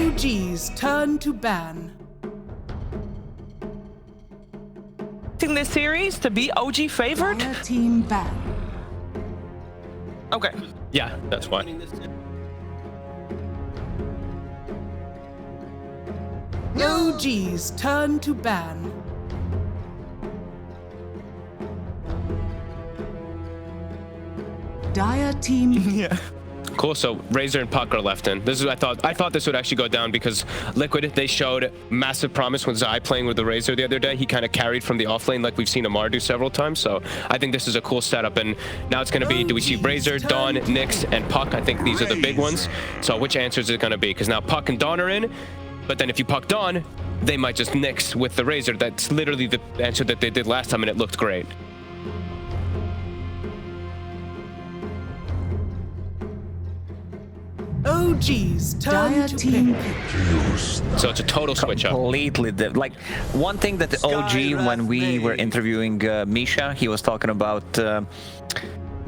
OG's turn to ban. In this series to be OG favored? Dire team ban. Okay. Yeah, that's why. OG's turn to ban. Dire team. Yeah. Cool. So Razor and Puck are left in. This is I thought this would actually go down because Liquid, they showed massive promise when Zai playing with the Razor the other day. He kind of carried from the offlane like we've seen Amar do several times. So I think this is a cool setup. And now it's going to be, do we see Razor, Dawn, Nyx, and Puck? I think these are the big ones. So which answers is it going to be? Because now Puck and Dawn are in. But then if you Puck Dawn, they might just Nyx with the Razor. That's literally the answer that they did last time, and it looked great. OG's turn to team. So it's a total switch up. Completely different. Like one thing that the OG, when we were interviewing Misha, he was talking about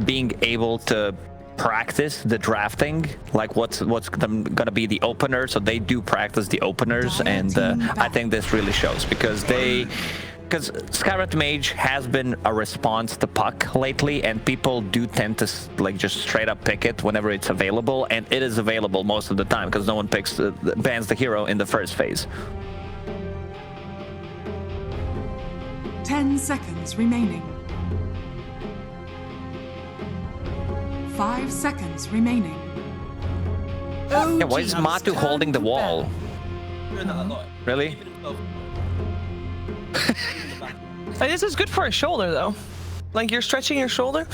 being able to practice the drafting, like what's gonna be the opener. So they do practice the openers, and I think this really shows because Skywrath Mage has been a response to Puck lately, and people do tend to like just straight up pick it whenever it's available, and it is available most of the time because no one bans the hero in the first phase. 10 seconds remaining. 5 seconds remaining. Yeah, why is Matu holding the wall? Really? This is good for a shoulder, though. Like, you're stretching your shoulder.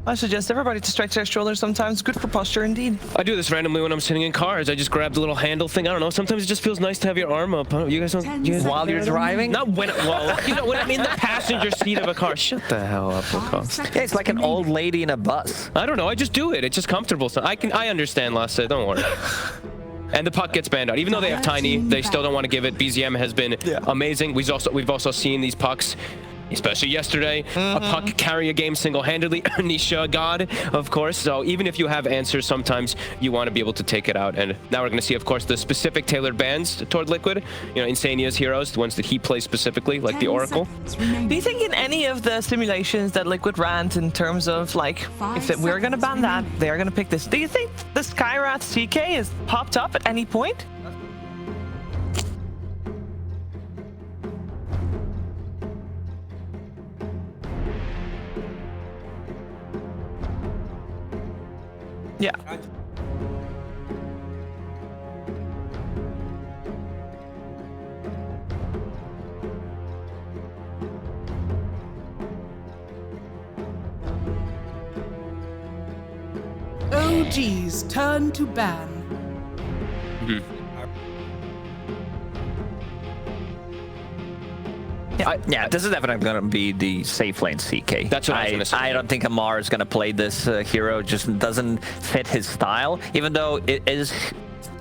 I suggest everybody to stretch their shoulder sometimes. Good for posture, indeed. I do this randomly when I'm sitting in cars. I just grab the little handle thing. I don't know. Sometimes it just feels nice to have your arm up. You guys don't... You guys While you're driving? Not when... Well, you know, when I'm in the passenger seat of a car. Shut the hell up, Lacoste. Yeah, it's like an old lady in a bus. I don't know. I just do it. It's just comfortable. So I understand, Lasse. Don't worry. And the Puck gets banned out. Even though they have Tiny, they still don't want to give it. BZM has been amazing. We've also seen these Pucks, especially yesterday, a Puck carry a game single-handedly. Nisha, God, of course. So even if you have answers, sometimes you want to be able to take it out. And now we're going to see, of course, the specific tailored bans toward Liquid. You know, Insania's heroes, the ones that he plays specifically, like the Oracle. Do you think in any of the simulations that Liquid ran in terms of, like, if we're going to ban that, they're going to pick this, do you think the Skywrath CK is popped up at any point? Yeah. OG's turn to ban. Yeah, this is definitely going to be the safe lane CK. That's what I was going to say. I don't think Amar is going to play this hero. Just doesn't fit his style, even though it is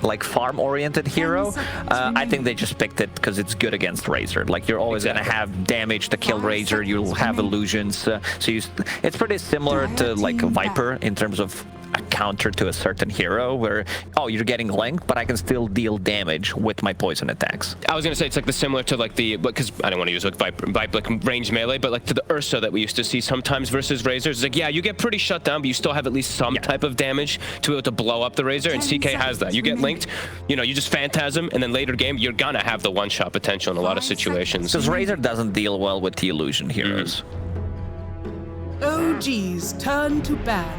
like farm-oriented hero. I think they just picked it because it's good against Razor. Like you're always going to have damage to kill Razor. You'll have illusions. So it's pretty similar to like Viper in terms of a counter to a certain hero where, oh, you're getting linked, but I can still deal damage with my poison attacks. I was going to say it's like the similar to like the, because I don't want to use like Viper like range melee, but like to the Ursa that we used to see sometimes versus Razors. It's like, yeah, you get pretty shut down, but you still have at least some type of damage to be able to blow up the Razor, and CK has that. You get linked, you know, you just Phantasm, and then later game, you're going to have the one-shot potential in a lot of situations. Because Razor doesn't deal well with the illusion heroes. OG's turn to ban.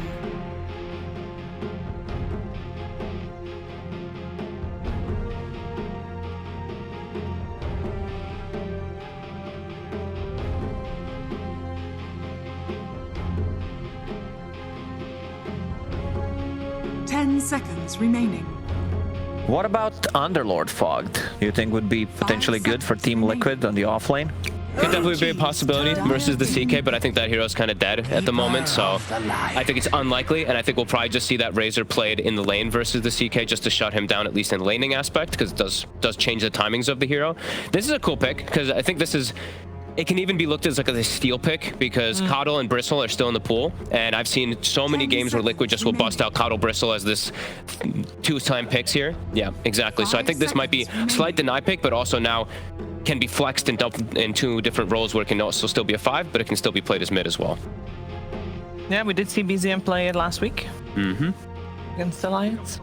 Seconds remaining. What about Underlord Fogged? Do you think would be potentially good for Team Liquid on the offlane? Could definitely be a possibility versus the CK, but I think that hero's kind of dead at the moment, so I think it's unlikely, and I think we'll probably just see that Razor played in the lane versus the CK just to shut him down, at least in the laning aspect, because it does change the timings of the hero. This is a cool pick, because I think this is it can even be looked as like a steal pick because Coddle and Bristle are still in the pool, and I've seen so many games where Liquid just will bust out Coddle Bristle as this 2-time picks here. Yeah, exactly. So I think this might be a slight deny pick, but also now can be flexed in 2 different roles where it can also still be a 5, but it can still be played as mid as well. Yeah, we did see BZM play it last week against Alliance.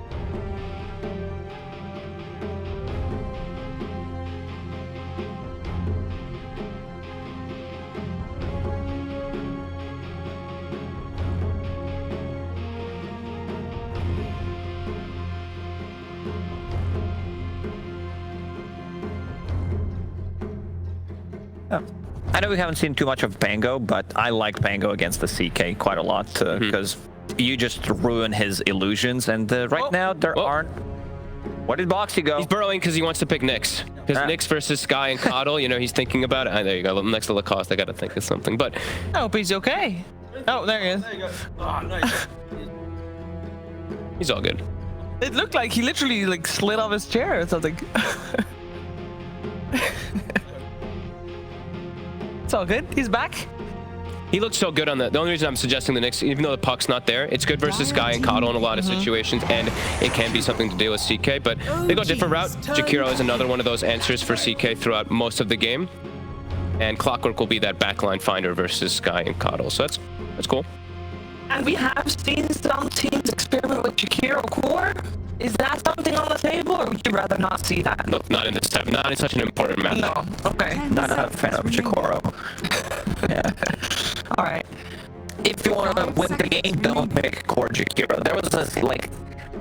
I know we haven't seen too much of Pango, but I like Pango against the CK quite a lot because you just ruin his illusions, and right now there aren't. Where did Boxy go? He's burrowing because he wants to pick Nyx. Because Nyx versus Sky and Coddle, you know, he's thinking about it. There you go. Next to Lacoste, I got to think of something. But I hope he's okay. Oh, there he is. There you go. Oh, nice. he's all good. It looked like he literally like slid off his chair or something. It's all good. He's back. He looked so good on the only reason I'm suggesting the Knicks, even though the puck's not there, it's good versus Sky and Coddle in a lot of situations, and it can be something to deal with CK, but they go a different route. Jakiro is another one of those answers for CK throughout most of the game, and Clockwork will be that backline finder versus Sky and Coddle, so that's cool. And we have seen some teams experiment with Jakiro core. Is that something on the table, or would you rather not see that? No, not in this type, not in such an important match. No. Okay. Not a fan of Jakiro. Yeah. All right. If you want to win the game, don't pick core Jakiro. There was this, like,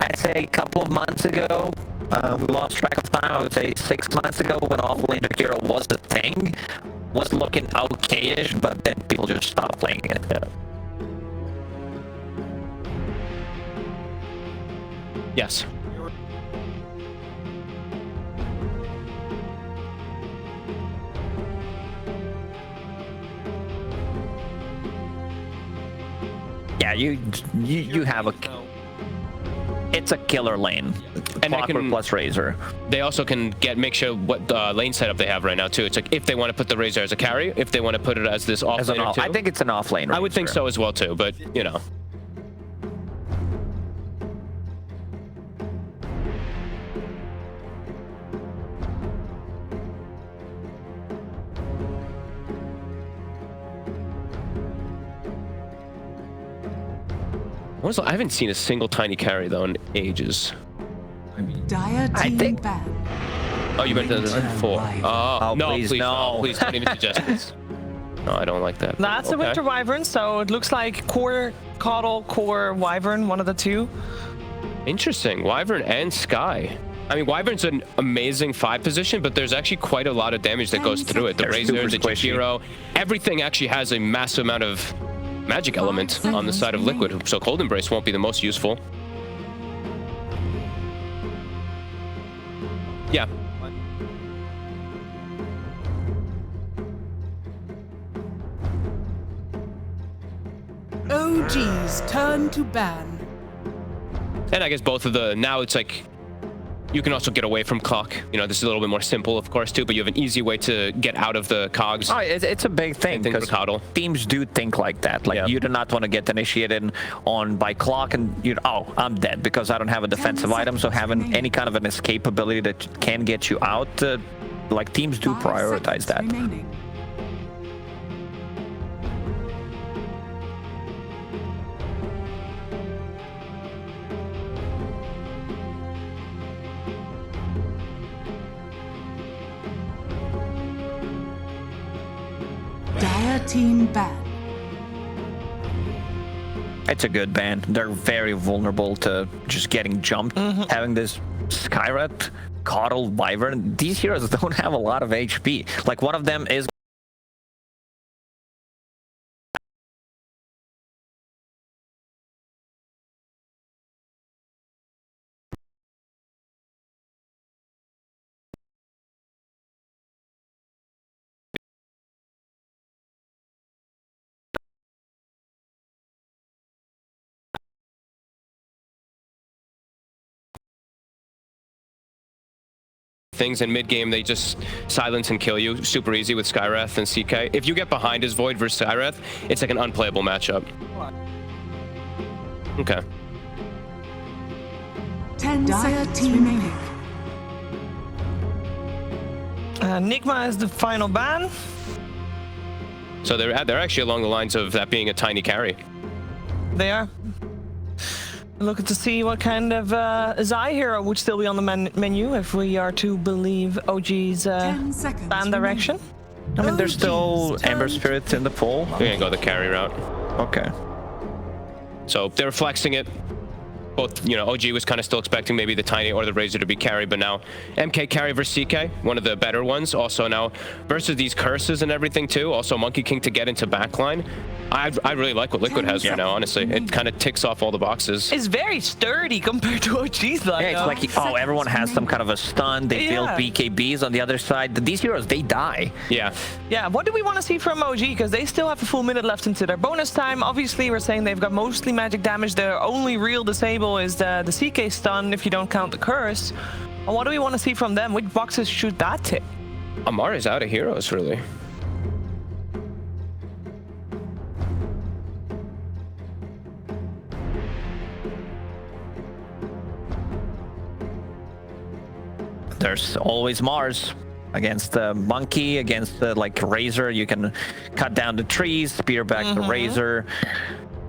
I'd say a couple of months ago, we lost track of time, I would say 6 months ago, when offlane Jakiro was the thing, was looking okay-ish, but then people just stopped playing it. Yeah. Yes. Yeah, you have a. It's a killer lane. And Clockwork plus Razor. They also can make sure what lane setup they have right now too. It's like if they want to put the Razor as a carry, if they want to put it as this off laner too. I think it's an off lane. I would think so as well too, but you know. I haven't seen a single tiny carry though in ages. Dire team think- ban. Oh, you better than this before. Oh, no, please, please, no. no, please don't even suggest this. No, I don't like that. That's a Okay. Winter Wyvern, so it looks like core Coddle, core Wyvern, one of the two. Interesting. Wyvern and Sky. I mean, Wyvern's an amazing 5 position, but there's actually quite a lot of damage that goes through it. The They're Razor, super the squishy. Jakiro, everything actually has a massive amount of magic element on the side of Liquid, so Cold Embrace won't be the most useful. Yeah. OG's turn to ban. And I guess both of the, now it's like, you can also get away from clock. You know, this is a little bit more simple, of course, too, but you have an easy way to get out of the cogs. Oh, it's a big thing Same thing for because Coddle. teams do think like that. Like, Yeah. you do not want to get initiated on by clock and I'm dead because I don't have a defensive item. So having any kind of an escape ability that can get you out, like teams do 5 prioritize seconds that. remaining. Dire team ban. It's a good ban. They're very vulnerable to just getting jumped. Having this Skyrat, Coddle, Wyvern, these heroes don't have a lot of HP. Like, one of them is things, and mid-game they just silence and kill you super easy with Skywrath and CK. If you get behind his Void versus Skywrath, it's like an unplayable matchup. Okay. 10 seconds remaining. Nigma is the final ban. So they're actually along the lines of that being a tiny carry. They are. Looking to see what kind of Zai hero would still be on the menu if we are to believe OG's ban direction. I mean, there's still Ember Spirit in the pool. We're gonna go the carry route. Okay. So they're flexing it. Both, you know, OG was kind of still expecting maybe the Tiny or the Razor to be carried, but now MK carry versus CK, one of the better ones. Also now versus these curses and everything too. Also Monkey King to get into backline. I really like what Liquid has right now, honestly. It kind of ticks off all the boxes. It's very sturdy compared to OG's lineup. Yeah, it's like, oh, everyone has some kind of a stun. They build BKBs on the other side. These heroes, they die. Yeah. Yeah, what do we want to see from OG? Because they still have a full minute left into their bonus time. Obviously, we're saying they've got mostly magic damage. Their only real disable is the CK stun, if you don't count the curse. And what do we want to see from them? Which boxes should that tick? Amar is out of heroes, really. There's always Mars against the Monkey, against the like Razor. You can cut down the trees, spear back the Razor.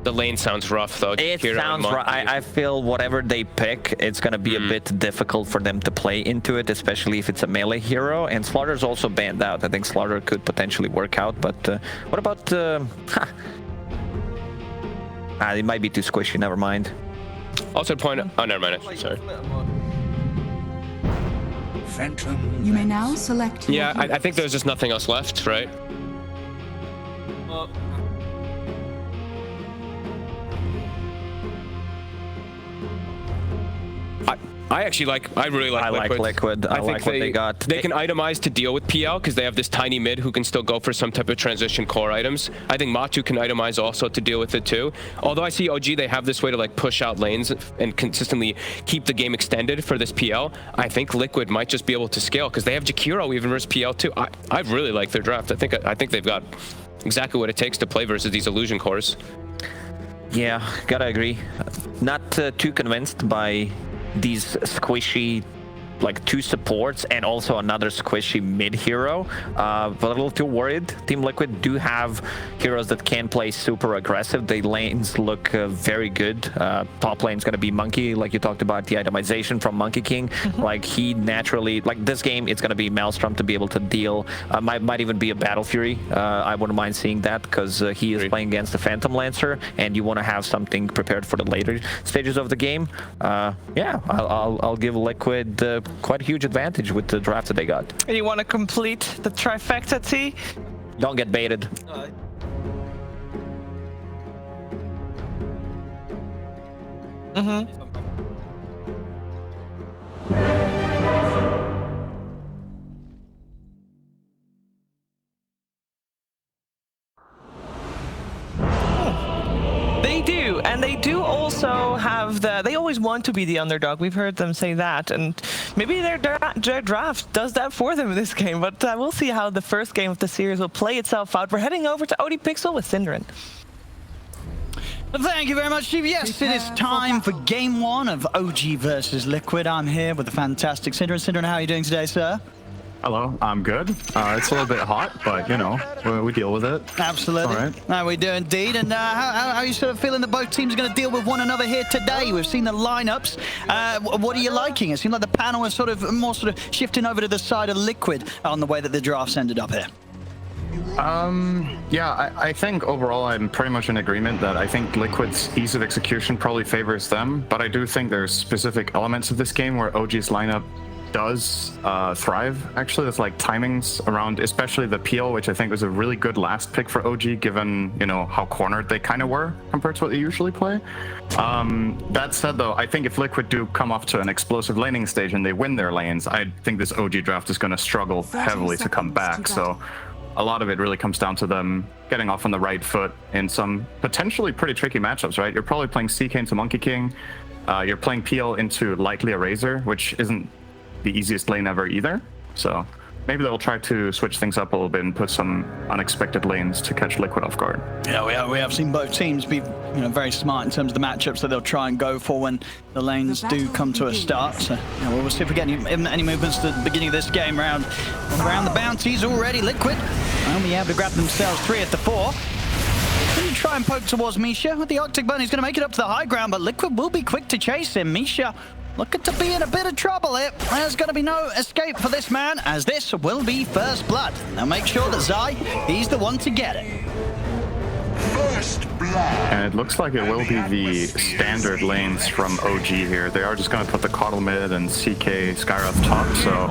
The lane sounds rough though. It sounds rough. I feel whatever they pick, it's gonna be a bit difficult for them to play into it, especially if it's a melee hero. And Slaughter's also banned out. I think Slaughter could potentially work out, but what about? It might be too squishy. Never mind. Also point. Oh, never mind. Sorry. You may now select. Yeah, I think there's just nothing else left, right? I really like Liquid. I like what they got. They can itemize to deal with PL because they have this tiny mid who can still go for some type of transition core items. I think Matu can itemize also to deal with it too. Although I see OG, they have this way to like push out lanes and consistently keep the game extended for this PL. I think Liquid might just be able to scale because they have Jakiro even versus PL too. I really like their draft. I think they've got exactly what it takes to play versus these illusion cores. Yeah, gotta agree. Not too convinced by these squishy like two supports and also another squishy mid hero, but a little too worried. Team Liquid do have heroes that can play super aggressive. The lanes look very good. Top lane's gonna be Monkey, like you talked about the itemization from Monkey King. Like he naturally, like this game, it's gonna be Maelstrom to be able to deal. Might even be a Battle Fury. I wouldn't mind seeing that because he is playing against the Phantom Lancer, and you want to have something prepared for the later stages of the game. Yeah, I'll give Liquid quite a huge advantage with the draft that they got. And you want to complete the trifecta, T? Don't get baited. They do, and they do also have they always want to be the underdog. We've heard them say that, and maybe their draft does that for them in this game, but we'll see how the first game of the series will play itself out. We're heading over to OD Pixel with Synderen. Thank you very much, Steve. Yes, it is time for game one of OG versus Liquid. I'm here with the fantastic Synderen. Synderen, how are you doing today, sir? Hello, I'm good. It's a little bit hot, but you know, we deal with it. Absolutely. All right. No, we do indeed. And how are you sort of feeling that both teams are going to deal with one another here today? We've seen the lineups. What are you liking? It seems like the panel is sort of shifting over to the side of Liquid on the way that the drafts ended up here. Yeah, I think overall I'm pretty much in agreement that I think Liquid's ease of execution probably favors them, but I do think there's specific elements of this game where OG's lineup does thrive. Actually, there's like timings around, especially the peel, which I think was a really good last pick for OG, given, you know, how cornered they kind of were compared to what they usually play. That said, though, I think if Liquid do come off to an explosive laning stage and they win their lanes, I think this OG draft is going to struggle heavily to come back. So a lot of it really comes down to them getting off on the right foot in some potentially pretty tricky matchups, right? You're probably playing CK into Monkey King. You're playing PL into likely a Razor, which isn't the easiest lane ever either. So maybe they'll try to switch things up a little bit and put some unexpected lanes to catch Liquid off guard. Yeah, we have seen both teams be very smart in terms of the matchups that they'll try and go for when the lanes do come to a start. So we'll see if we get any movements at the beginning of this game around the bounties already. Liquid only able to grab themselves 3 at the 4. Can you try and poke towards Misha with the Arctic Burn? He's going to make it up to the high ground, but Liquid will be quick to chase him. Misha looking to be in a bit of trouble here. There's going to be no escape for this man, as this will be first blood. Now make sure that Zai, he's the one to get it. First blood. And it looks like it will be the standard lanes from OG here. They are just going to put the Coddle mid and CK Skyroth top. So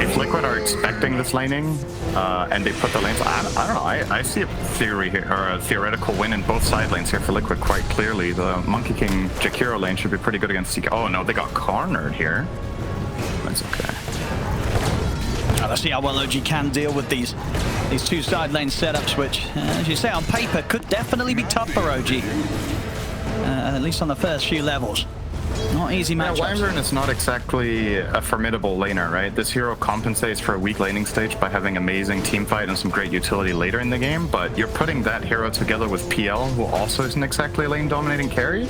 if Liquid are expecting this laning and they put the lanes, I don't know. I see a theory here, or a theoretical win in both side lanes here for Liquid quite clearly. The Monkey King Jakiro lane should be pretty good against CK. Oh no, they got cornered here. That's okay. Let's see how well OG can deal with these 2 side lane setups, which, as you say, on paper could definitely be tough for OG. At least on the first few levels. Not easy matchups. Yeah, Wyvern is not exactly a formidable laner, right? This hero compensates for a weak laning stage by having amazing teamfight and some great utility later in the game, but you're putting that hero together with PL, who also isn't exactly a lane-dominating carry,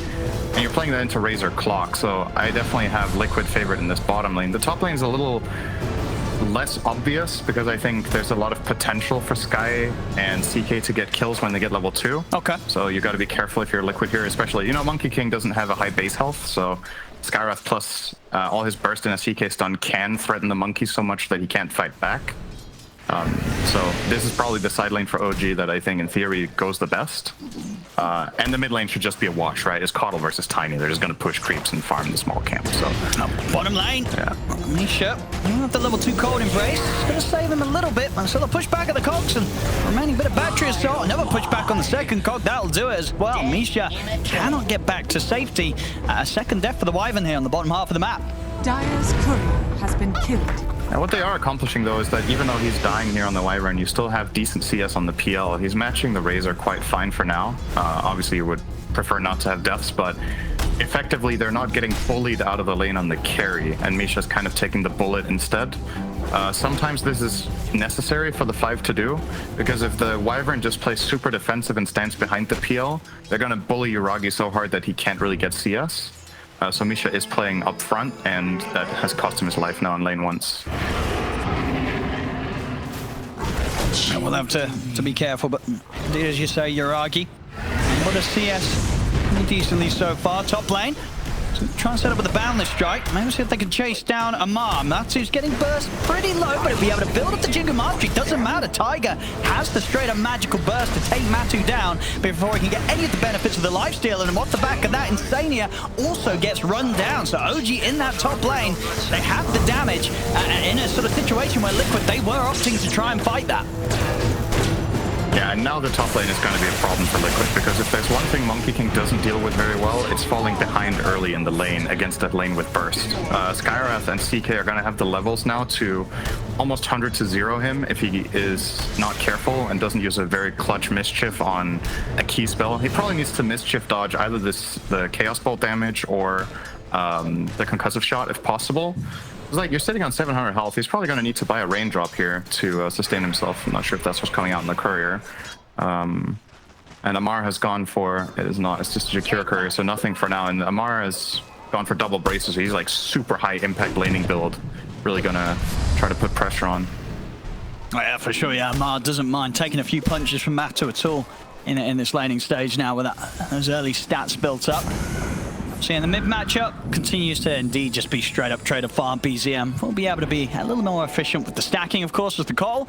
and you're playing that into Razor Clock, so I definitely have Liquid favored in this bottom lane. The top lane is a little less obvious because I think there's a lot of potential for Sky and CK to get kills when they get level 2. Okay. So you got to be careful if you're Liquid here, especially, Monkey King doesn't have a high base health, so Skyroth plus all his burst and a CK stun can threaten the Monkey so much that he can't fight back. So this is probably the side lane for OG that I think in theory goes the best. And the mid lane should just be a wash, right? It's Coddle versus Tiny. They're just going to push creeps and farm the small camp. So bottom lane. Yeah. Misha, you have the level 2 cold embrace. It's going to save him a little bit. So they'll push back at the cogs and remaining bit of battery assault. Another push back on the second cog. That'll do it as well. Misha cannot get back to safety. A second death for the Wyvern here on the bottom half of the map. Dire's courier has been killed. And what they are accomplishing, though, is that even though he's dying here on the Wyvern, you still have decent CS on the PL. He's matching the Razor quite fine for now. Obviously, you would prefer not to have deaths, but effectively, they're not getting bullied out of the lane on the carry, and Misha's kind of taking the bullet instead. Sometimes this is necessary for the 5 to do, because if the Wyvern just plays super defensive and stands behind the PL, they're going to bully Yuragi so hard that he can't really get CS. So Misha is playing up front, and that has cost him his life now in lane once. And we'll have to be careful, but indeed, as you say, Yuragi, what a CS decently so far. Top lane, so try and set up with a Boundless Strike. Maybe see if they can chase down Amar. Matu's getting burst pretty low, but he'll be able to build up the Jingle Mastery. Doesn't matter. Tiger has the straight up magical burst to take Matu down before he can get any of the benefits of the lifesteal. And off the back of that, Insania also gets run down. So OG in that top lane, they have the damage in a sort of situation where Liquid, they were opting to try and fight that. Yeah, and now the top lane is going to be a problem for Liquid, because if there's one thing Monkey King doesn't deal with very well, it's falling behind early in the lane against that lane with burst. Skyroth and CK are going to have the levels now to almost 100 to 0 him if he is not careful and doesn't use a very clutch Mischief on a key spell. He probably needs to Mischief dodge either the Chaos Bolt damage or the Concussive Shot if possible. It's like you're sitting on 700 health. He's probably going to need to buy a raindrop here to sustain himself. I'm not sure if that's what's coming out in the courier. And Amar has gone for, it is not, it's just a Jakiro courier, so nothing for now. And Amar has gone for double braces, so he's like super high impact laning build. Really going to try to put pressure on. Oh yeah, for sure. Yeah, Amar doesn't mind taking a few punches from Matu at all in this laning stage now with those early stats built up. So in the mid matchup, continues to indeed just be straight up trade of farm. BZM will be able to be a little more efficient with the stacking, of course, with the call,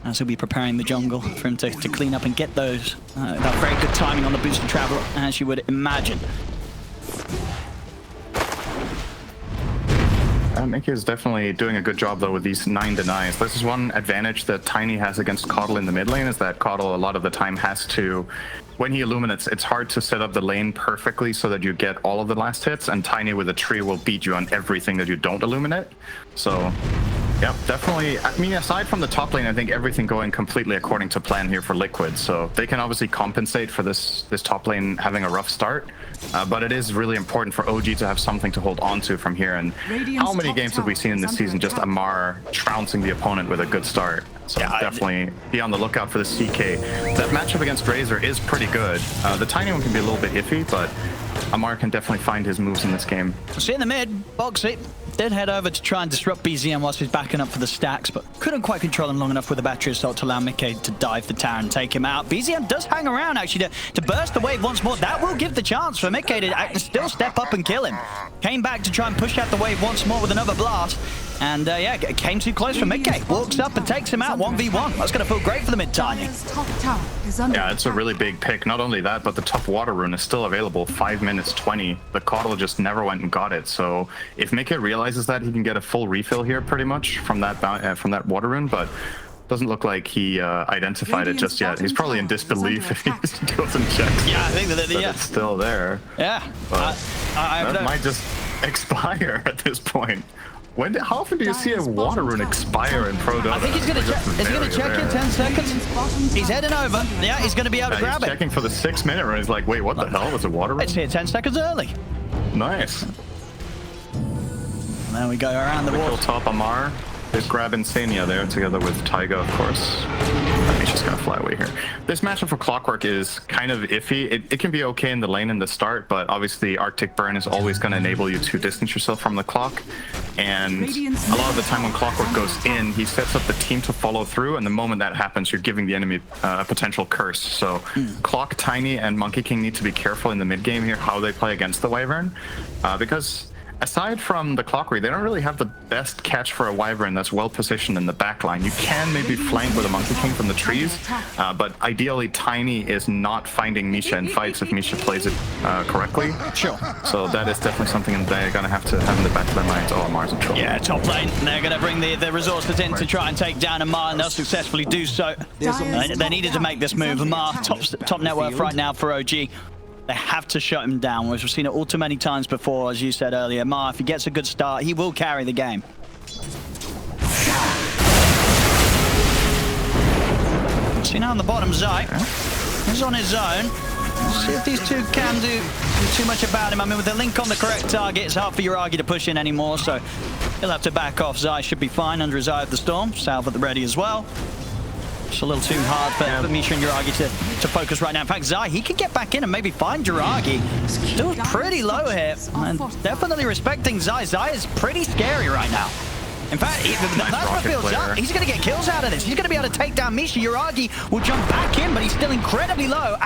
as he'll be preparing the jungle for him to clean up and get those. That very good timing on the boosted travel, as you would imagine. Mickey is definitely doing a good job, though, with these 9 denies. This is one advantage that Tiny has against Coddle in the mid lane, is that Coddle a lot of the time has to, when he illuminates, it's hard to set up the lane perfectly so that you get all of the last hits, and Tiny with a tree will beat you on everything that you don't illuminate. So Yep, definitely. I mean, aside from the top lane, I think everything going completely according to plan here for Liquid. So they can obviously compensate for this top lane having a rough start. But it is really important for OG to have something to hold on to from here. And how many games have we seen in this season just Amar trouncing the opponent with a good start? So definitely be on the lookout for the CK. That matchup against Razor is pretty good. The tiny one can be a little bit iffy, but Amar can definitely find his moves in this game. See in the mid, box it. Did head over to try and disrupt BZM whilst he's backing up for the stacks, but couldn't quite control him long enough with the battery assault to allow Mickey to dive the tower and take him out. BZM does hang around actually to burst the wave once more. That will give the chance for Mickey to still step up and kill him. Came back to try and push out the wave once more with another blast. And yeah, came too close for Mickey. Walks up and takes him out 1v1. That's going to feel great for the mid tiny. Yeah, it's a really big pick. Not only that, but the top water rune is still available. 5 minutes 20. The Caudle just never went and got it. So if Mickey realizes that, he can get a full refill here pretty much from that water rune, but doesn't look like he identified it just yet. He's probably in disbelief if he goes and checks. Yeah, I think that it's still there. Yeah, but that might just expire at this point. How often do you see a water rune expire in Pro Dota? I think he's going to check. Is he going to check in 10 seconds? He's heading over. Yeah, he's going to be able to grab it. He's checking for the 6-minute rune. He's like, wait, what the hell? Was it water rune? It's here 10 seconds early. Nice. There we go around the wall. Top Amar is grab Insania there together with Taiga, of course. I think she's going to fly away here. This matchup for Clockwork is kind of iffy. It can be okay in the lane in the start, but obviously Arctic Burn is always going to enable you to distance yourself from the clock. And a lot of the time when Clockwork goes in, he sets up the team to follow through, and the moment that happens, you're giving the enemy a potential curse. So Clock, Tiny, and Monkey King need to be careful in the mid game here how they play against the Wyvern, because aside from the Clockwork, they don't really have the best catch for a Wyvern that's well positioned in the backline. You can maybe flank with a Monkey King from the trees, but ideally Tiny is not finding Misha in fights if Misha plays it correctly. Sure. So that is definitely something they're going to have in the back of their minds. Oh, Amar's in trouble. Yeah, top lane. They're going to bring the resources in to try and take down Amar, and they'll successfully do so. They needed to make this move. Amar, top net worth right now for OG. They have to shut him down. We've seen it all too many times before, as you said earlier. Ma, if he gets a good start, he will carry the game. See now on the bottom, Zai. He's on his own. Let's see if these two can do too much about him. I mean, with the link on the correct target, it's hard for Yuragi to push in anymore, so he'll have to back off. Zai should be fine under his Eye of the Storm. Salve at the ready as well. It's a little too hard for Misha and Yuragi to focus right now. In fact, Zai, he can get back in and maybe find Yuragi. Still pretty low here, and definitely respecting Zai. Zai is pretty scary right now. In fact, that's what feels up. He's going to get kills out of this. He's going to be able to take down Misha. Yuragi will jump back in, but he's still incredibly low.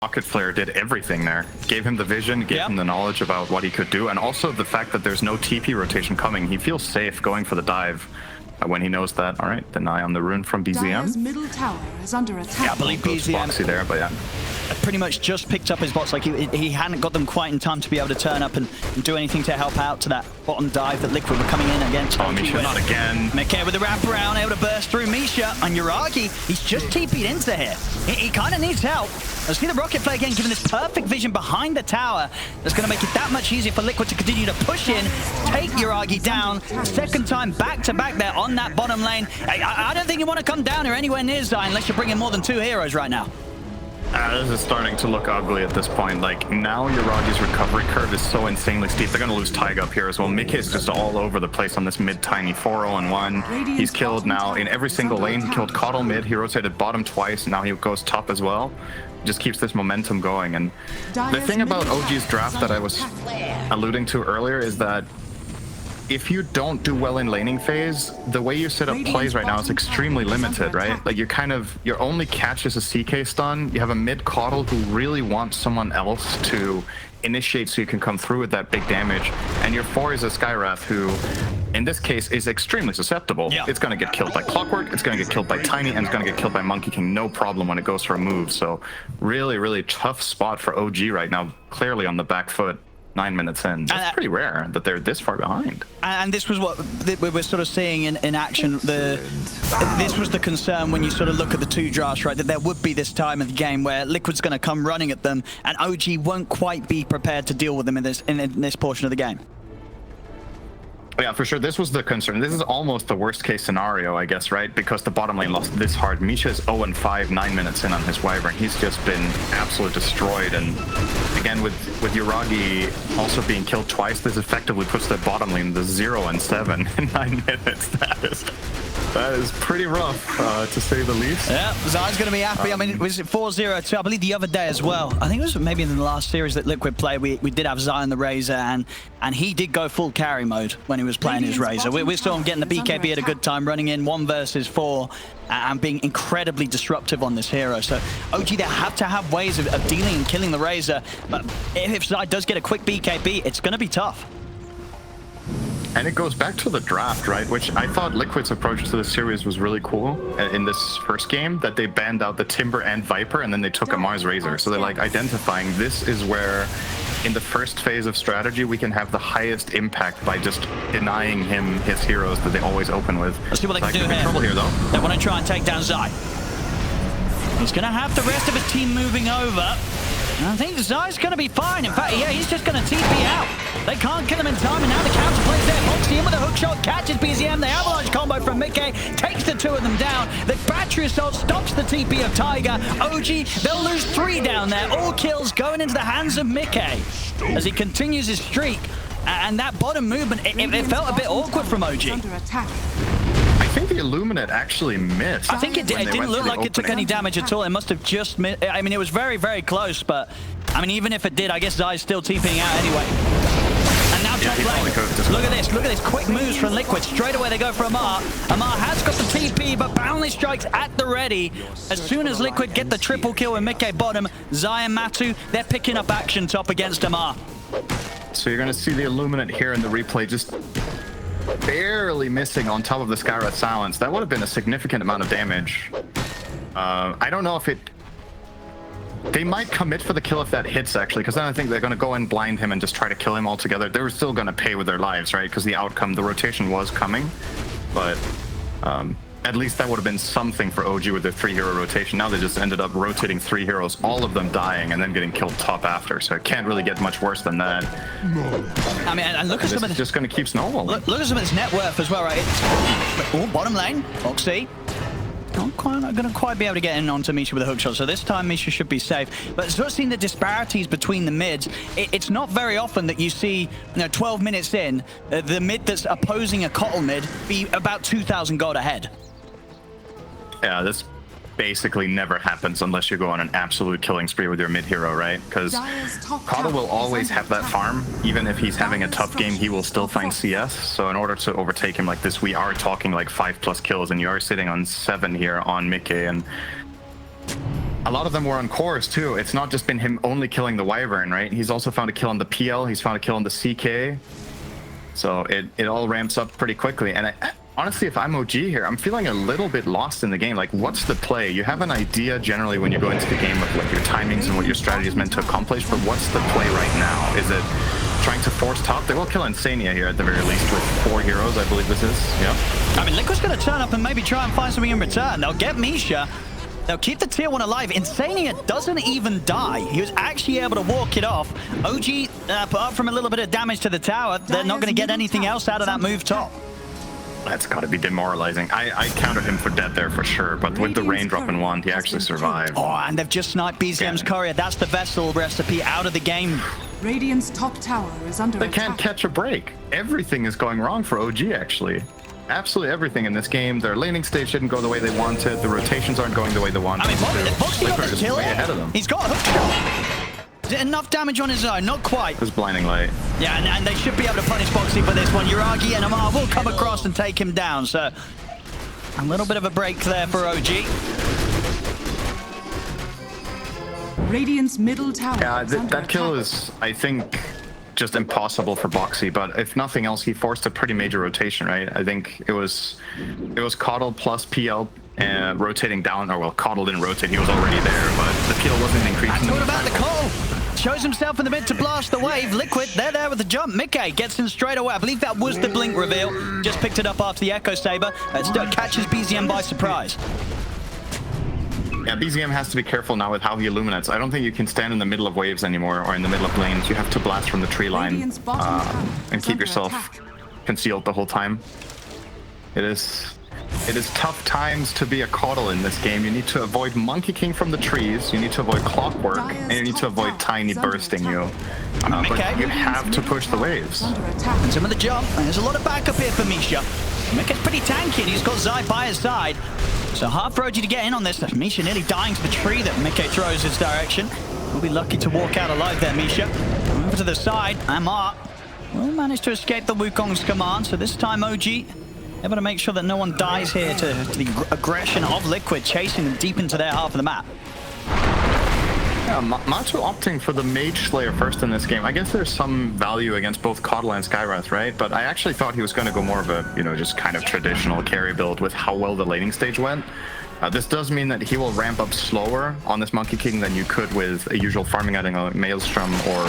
Rocket Flare did everything there. Gave him the vision, gave him the knowledge about what he could do, and also the fact that there's no TP rotation coming. He feels safe going for the dive when he knows that. All right, deny on the rune from BZM. Middle tower is under attack. Yeah, I believe BZM there, but yeah. Pretty much just picked up his bots. Like he hadn't got them quite in time to be able to turn up and do anything to help out to that bottom dive that Liquid were coming in against. Oh, Misha, not again. Mickey with the wraparound, able to burst through Misha, and Yuragi, he's just TP'd into here. He kind of needs help. Let's see the Rocket Flare again, giving this perfect vision behind the tower. That's going to make it that much easier for Liquid to continue to push in, take Yuragi down. Second time back-to-back there on that bottom lane. I don't think you want to come down here anywhere near Zai unless you're bringing more than 2 heroes right now. This is starting to look ugly at this point. Like, now Yuragi's recovery curve is so insanely steep. They're going to lose Taiga up here as well. Mickey is just all over the place on this mid-tiny 4-0-1. He's killed now in every single lane. He killed Caudle mid. He rotated bottom twice. Now he goes top as well. Just keeps this momentum going. And the thing about OG's draft that I was alluding to earlier is that if you don't do well in laning phase, the way you set up plays right now is extremely limited, right? Like your only catch is a CK stun. You have a mid Caudle who really wants someone else to initiate so you can come through with that big damage. And your 4 is a Skywrath who, in this case, is extremely susceptible. Yeah. It's going to get killed by Clockwork, it's going to get killed by Tiny, and it's going to get killed by Monkey King, no problem when it goes for a move. So really, really tough spot for OG right now, clearly on the back foot. 9 minutes in. That's pretty rare that they're this far behind. And this was what we were sort of seeing in action. This was the concern when you sort of look at the two drafts, right? That there would be this time of the game where Liquid's going to come running at them, and OG won't quite be prepared to deal with them in this portion of the game. Yeah, for sure. This was the concern. This is almost the worst case scenario, I guess, right? Because the bottom lane lost this hard. Misha's 0-5, 9 minutes in on his Wyvern. He's just been absolutely destroyed. And again, with Yuragi also being killed twice, this effectively puts the bottom lane to 0-7 in 9 minutes. That is pretty rough, to say the least. Yeah, Zai's going to be happy. I mean, was it 4-0-2? I believe the other day as well. I think it was maybe in the last series that Liquid played. We did have Zai on the Razor, and he did go full carry mode when he was playing his Razor. We saw him getting the BKB at a good time, running in 1 versus 4, and being incredibly disruptive on this hero. So OG, they have to have ways of dealing and killing the Razor. But if Zai does get a quick BKB, it's going to be tough. And it goes back to the draft, right? Which I thought Liquid's approach to the series was really cool in this first game, that they banned out the Timber and Viper, and then they took a Mars Razor. So they're like identifying this is where, in the first phase of strategy, we can have the highest impact by just denying him his heroes that they always open with. Let's see what they can do here. Trouble here, though. They want to try and take down Zai. He's going to have the rest of his team moving over. And I think Zai's going to be fine. In fact, yeah, he's just going to TP out. They can't kill him in time, and now the counter plays there. Foxy in with a hook shot, catches BZM. The avalanche combo from Mickey takes the 2 of them down. The battery assault stops the TP of Tiger. OG, they'll lose 3 down there. All kills going into the hands of Mickey as he continues his streak. And that bottom movement, it felt a bit awkward from OG. I think the Illuminate actually missed. I think it didn't look like it took any damage at all. It must have just missed. I mean, it was very, very close, but I mean, even if it did, I guess Zai's still TPing out anyway. And now top lane. Look at this quick moves from Liquid. Straight away they go for Amar. Amar has got the TP, but Boundless strikes at the ready. As soon as Liquid get the triple kill with Mickey bottom, Zai and Matu, they're picking up action top against Amar. So you're going to see the Illuminate here in the replay just barely missing on top of the Skywrath Silence. That would have been a significant amount of damage. I don't know if it... They might commit for the kill if that hits, actually, because then I think they're going to go and blind him and just try to kill him altogether. They were still going to pay with their lives, right? Because the outcome, the rotation was coming. But at least that would have been something for OG with their 3-hero rotation. Now they just ended up rotating 3 heroes, all of them dying, and then getting killed top after. So it can't really get much worse than that. I mean, and look at some of this. Just going to keep snowballing. Look at some of his net worth as well, right? Oh, bottom lane, Foxy. Not going to quite be able to get in onto Misha with a hook shot, so this time Misha should be safe. But sort of seeing the disparities between the mids, it's not very often that you see, 12 minutes in, the mid that's opposing a Kotl mid be about 2,000 gold ahead. Yeah, this basically never happens unless you go on an absolute killing spree with your mid hero, right? Because Kotl will always have that farm. Even if he's having a tough game, he will still find CS. So in order to overtake him like this, we are talking like 5+ kills, and you are sitting on 7 here on Mickey, and a lot of them were on cores too. It's not just been him only killing the Wyvern, right? He's also found a kill on the PL, he's found a kill on the CK. So it all ramps up pretty quickly. And honestly, if I'm OG here, I'm feeling a little bit lost in the game. Like, what's the play? You have an idea generally when you go into the game of like your timings and what your strategy is meant to accomplish, but what's the play right now? Is it trying to force top? They will kill Insania here at the very least with 4 heroes, I believe this is. Yep. I mean, Liquid's going to turn up and maybe try and find something in return. They'll get Misha. They'll keep the tier 1 alive. Insania doesn't even die. He was actually able to walk it off. OG, apart from a little bit of damage to the tower, they're not going to get anything else out of that move top. That's got to be demoralizing. I counted him for dead there for sure, but with the raindrop in wand, he actually survived. Oh, and they've just sniped BZM's courier. That's the Vessel recipe out of the game. Radiant's top tower is under attack. They can't catch a break. Everything is going wrong for OG, actually. Absolutely everything in this game. Their laning stage didn't go the way they wanted. The rotations aren't going the way they wanted. I mean, Foxy got the kill. Way ahead of them. He's got a hook shot. Is it enough damage on his own? Not quite. It was blinding light. Yeah, and they should be able to punish Foxy for this one. Yuragi and Amar will come across and take him down. So a little bit of a break there for OG. Radiant's middle tower. Yeah, that kill is, I think, just impossible for Boxy, but if nothing else, he forced a pretty major rotation, right? I think it was Kotl plus PL rotating down, or well, Kotl didn't rotate, he was already there, but the PL wasn't increasing. What about the call? shows himself in the mid to blast the wave. Liquid, they're there with the jump. Mickey gets in straight away. I believe that was the blink reveal. Just picked it up after the Echo Saber. It still catches BZM by surprise. Yeah, BZM has to be careful now with how he illuminates. I don't think you can stand in the middle of waves anymore or in the middle of lanes. You have to blast from the tree line and keep yourself concealed the whole time. It is tough times to be a Caudle in this game. You need to avoid Monkey King from the trees, you need to avoid Clockwork, and you need to avoid Tiny bursting you. But you have to push the waves. And some of the jump, and there's a lot of backup here for Misha. Mika's pretty tanky, and he's got Zai by his side. So hard for OG to get in on this. Misha nearly dying to the tree that Mickey throws his direction. We'll be lucky to walk out alive there, Misha. Over to the side, Amar will manage to escape the Wukong's command. So this time OG able to make sure that no one dies here to the aggression of Liquid, chasing them deep into their half of the map. Yeah, Matu opting for the Mage Slayer first in this game. I guess there's some value against both Caudle and Skywrath, right? But I actually thought he was going to go more of a, just kind of traditional carry build with how well the laning stage went. This does mean that he will ramp up slower on this Monkey King than you could with a usual farming adding a Maelstrom or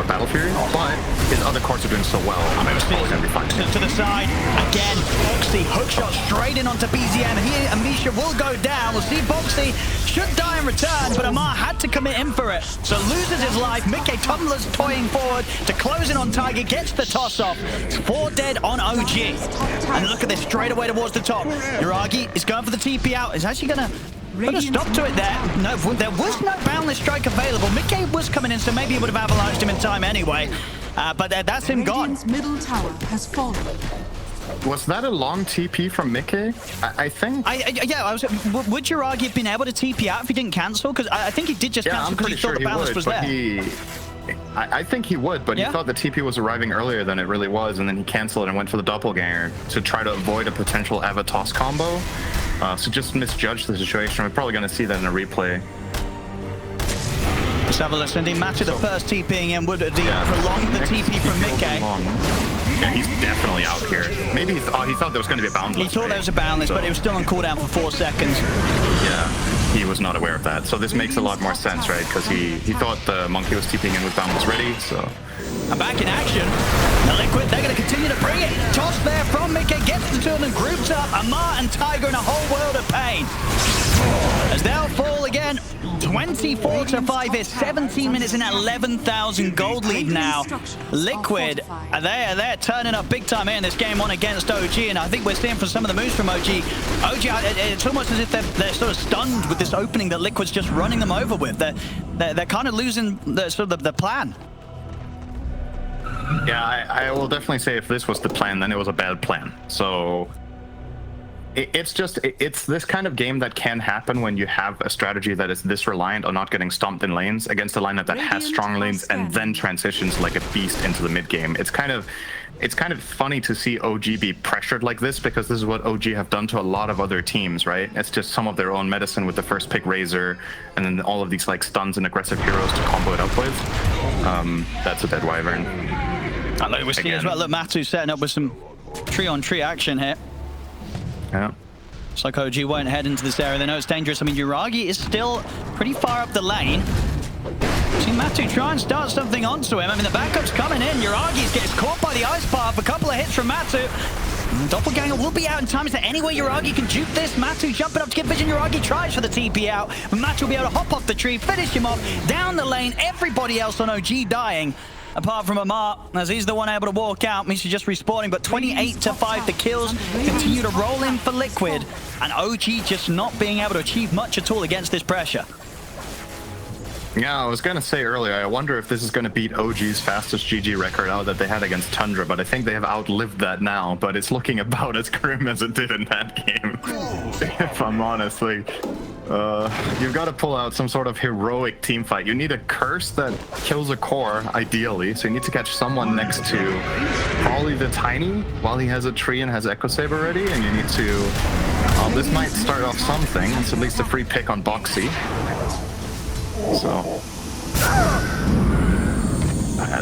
Battle Fury, but his other cores are doing so well. It's probably going to be fine. To the side, again, Boxy, hookshot straight in onto BZM. Here, Amisha will go down. We'll see Boxy should die in return, but Amar had to commit in for it. So loses his life. Mickey Tumblr's toying forward to close in on Tiger, gets the toss off. It's 4 dead on OG. And look at this, straight away towards the top. Yuragi is going for the TP out. Is actually going to put a stop to it there. No, there was no boundless strike available. Mickey was coming in, so maybe he would have avalanched him in time anyway. But that's him gone. Radiant's middle tower has fallen. Was that a long TP from Mickey? I think... would Yuragi have been able to TP out if he didn't cancel? Because I think he did just cancel because he thought the balance was there. I think he would, but he thought the TP was arriving earlier than it really was, and then he canceled and went for the doppelganger to try to avoid a potential Eva toss combo. So just misjudged the situation. We're probably going to see that in a replay. Let's have a listen. Matu, the first TPing in, would prolong the TP from Mickey. Yeah, he's definitely out here. Maybe he thought there was going to be a boundless. He thought there was a boundless, but it was still on cooldown for 4 seconds. Yeah, he was not aware of that. So this makes a lot more sense, right? Because he thought the monkey was TPing in with boundless ready, so... And back in action. The Liquid, they're going to continue to bring it. Toss there from Mickey, gets the two of them grouped up. Amar and Tiger in a whole world of pain. As they'll fall again, 24-5 is 17 minutes in, 11,000 gold lead now. Liquid, they're turning up big time here in this game 1 against OG, and I think we're seeing from some of the moves from OG. It's almost as if they're sort of stunned with this opening that Liquid's just running them over with. They're kind of losing the plan. Yeah, I will definitely say if this was the plan, then it was a bad plan. So it's this kind of game that can happen when you have a strategy that is this reliant on not getting stomped in lanes against a lineup that has strong lanes and then transitions like a beast into the mid game. It's kind of funny to see OG be pressured like this, because this is what OG have done to a lot of other teams, right? It's just some of their own medicine with the first pick Razor, and then all of these like stuns and aggressive heroes to combo it up with. That's a dead Wyvern. I know we're seeing as well. Look, Matu setting up with some tree-on-tree action here. Yeah. Looks like OG won't head into this area. They know it's dangerous. I mean, Yuragi is still pretty far up the lane. See Matu try and start something onto him. I mean, the backup's coming in. Yuragi gets caught by the ice path. A couple of hits from Matu. And Doppelganger will be out in time. Is there any way Yuragi can juke this? Matu jumping up to get vision. Yuragi tries for the TP out. But Matu will be able to hop off the tree, finish him off. Down the lane, everybody else on OG dying. Apart from Amar, as he's the one able to walk out. Misha just respawning, but 28-5 the kills continue to roll in for Liquid, and OG just not being able to achieve much at all against this pressure. Yeah, I was going to say earlier, I wonder if this is going to beat OG's fastest GG record out that they had against Tundra, but I think they have outlived that now, but it's looking about as grim as it did in that game, if I'm honest. Like, you've got to pull out some sort of heroic team fight. You need a curse that kills a core, ideally, so you need to catch someone next to probably the Tiny while he has a tree and has Echo Saber ready, and you need to... this might start off something. It's at least a free pick on Boxy. So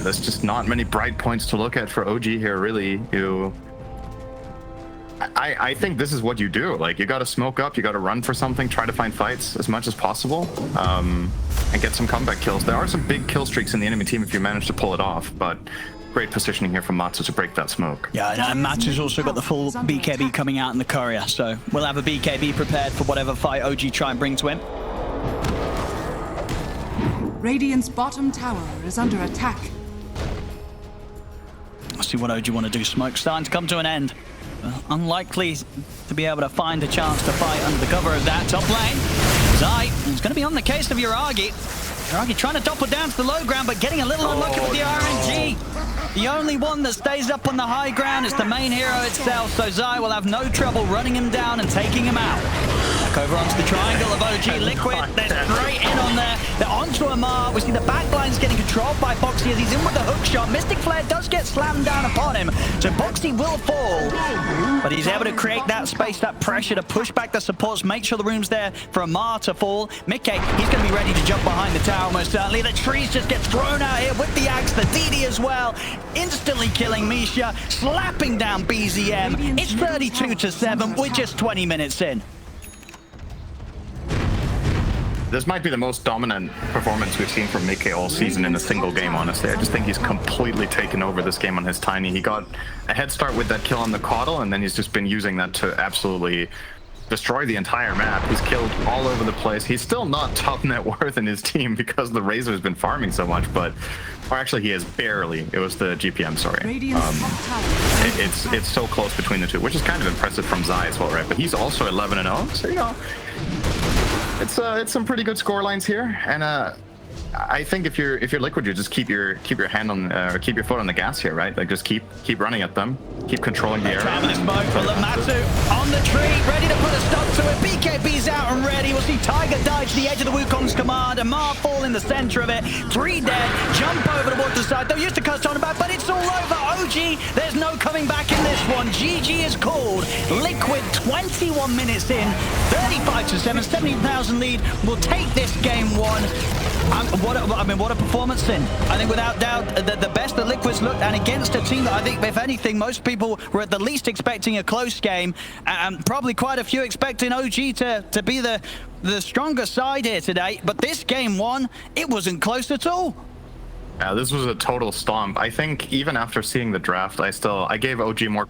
there's just not many bright points to look at for OG here, really. I think this is what you do. Like, you got to smoke up, you got to run for something, try to find fights as much as possible, and get some comeback kills. There are some big kill streaks in the enemy team if you manage to pull it off, but great positioning here from Matsu to break that smoke. Yeah, and Matsu's also got the full BKB coming out in the courier, so we'll have a BKB prepared for whatever fight OG try and bring to him. Radiant's bottom tower is under attack. Let's see what OG want to do. Smoke's starting to come to an end. Unlikely to be able to find a chance to fight under the cover of that. Top lane, Zai is going to be on the case of Uragi. Uragi trying to doppel down to the low ground, but getting a little unlucky with the RNG. The only one that stays up on the high ground is the main hero itself, so Zai will have no trouble running him down and taking him out. Back over onto the triangle of OG Liquid. They're straight in on there. They're onto Amar. We see the backline's getting controlled by Boxy as he's in with the hook shot. Mystic Flare does get slammed down upon him, so Boxy will fall. But he's able to create that space, that pressure to push back the supports, make sure the room's there for Amar to fall. Mickey, he's going to be ready to jump behind the tower most certainly. The trees just get thrown out here with the axe, the DD as well. Instantly killing Misha, slapping down BZM. It's 32-7. We're just 20 minutes in. This might be the most dominant performance we've seen from Mickey all season in a single game, honestly. I just think he's completely taken over this game on his Tiny. He got a head start with that kill on the Caudal, and then he's just been using that to absolutely destroy the entire map. He's killed all over the place. He's still not top net worth in his team because the Razor's been farming so much, or actually he is barely. It was the GPM, sorry. It's so close between the two, which is kind of impressive from Zai as well, right? But he's also 11-0, so you know, it's some pretty good score lines here, and I think if you're Liquid, you just keep your hand on keep your foot on the gas here, right? Like just keep running at them, keep controlling the area. Traveling smoke for Matsu on the tree, ready to put a stop to it. BKB's out and ready. We'll see Tiger dive to the edge of the Wukong's command. Amar fall in the center of it. 3 dead. Jump over towards the side. They'll use the cast on back, but it's all over. OG, there's no coming back in this one. GG is called. Liquid 21 minutes in, 35-7, 17,000 lead. Will take this game one. What a performance then. I think without doubt the best that Liquid's looked, and against a team that I think, if anything, most people were at the least expecting a close game, and probably quite a few expecting OG to be the stronger side here today. But this game one, it wasn't close at all. Yeah, this was a total stomp. I think even after seeing the draft, I gave OG more